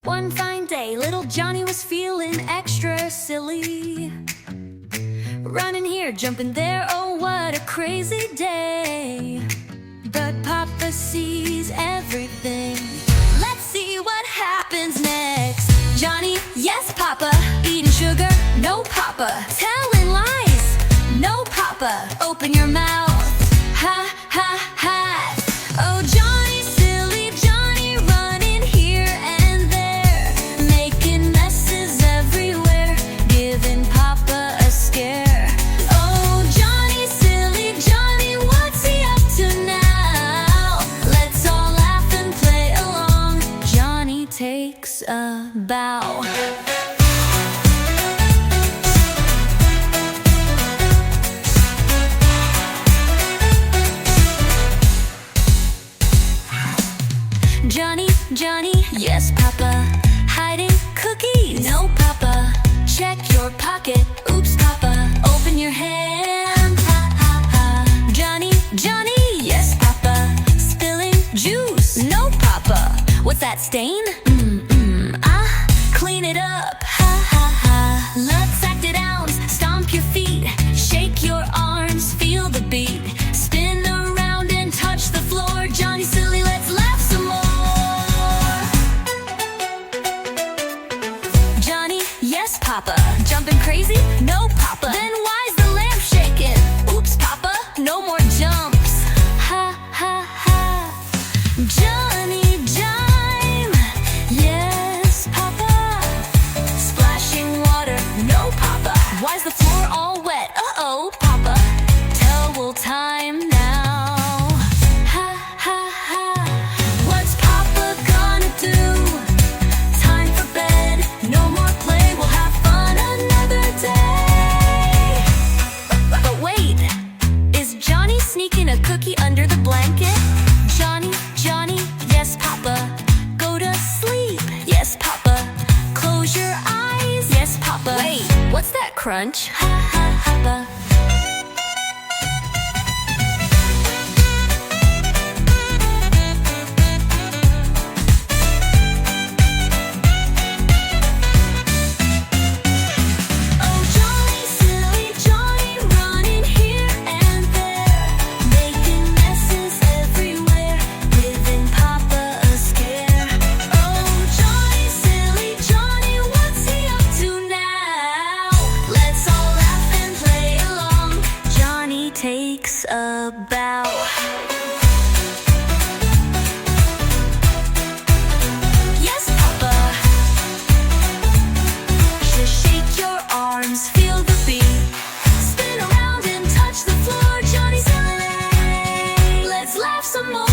One fine day, little Johnny was feeling extra silly. Running here, jumping there, oh what a crazy day. But Papa sees everything. Let's see what happens next. Johnny, yes Papa. Eating sugar, no Papa. Telling lies, no Papa. Open your mouth, ha ha ha. Oh Johnny, silly Johnny, running here and there, making messes everywhere, giving Papa a scare. Oh Johnny, silly Johnny, what's he up to now? Let's all laugh and play along. Johnny takes a bow. Johnny, Johnny, yes Papa. Hiding cookies, no Papa. Check your pocket, oops Papa. Open your hand, ha ha ha. Johnny, Johnny, yes Papa. Spilling juice, no Papa. What's that stain? Clean it up, ha ha ha. Let's act it out, stomp your feet, shake your arms, feel the beat. Spin around and touch the floor. Johnny silly, let's laugh some more. Johnny, yes Papa. Jumping crazy? No Papa. Then why's the lamp shaking? Oops Papa, no more jumps. Ha ha ha. Johnny Dime, yes Papa. Splashing water, no Papa. Why's the floor all wet? Uh-oh Papa. Towel time now. Ha ha ha. What's Papa gonna do? Time for bed, no more play, we'll have fun another day. But wait, is Johnny sneaking a cookie under the blanket? Johnny, Johnny, yes Papa. Go to sleep, yes Papa. Close your eyes, yes Papa. Wait, what's that crunch? Ha ha ha. Oh Johnny, silly Johnny, running here and there, making messes everywhere, giving Papa a scare. Oh Johnny, silly Johnny, what's he up to now? Let's all laugh and play along. Johnny takes a bow. Yes Papa. Just shake your arms, feel the beat. Spin around and touch the floor. Johnny silly, let's laugh some more.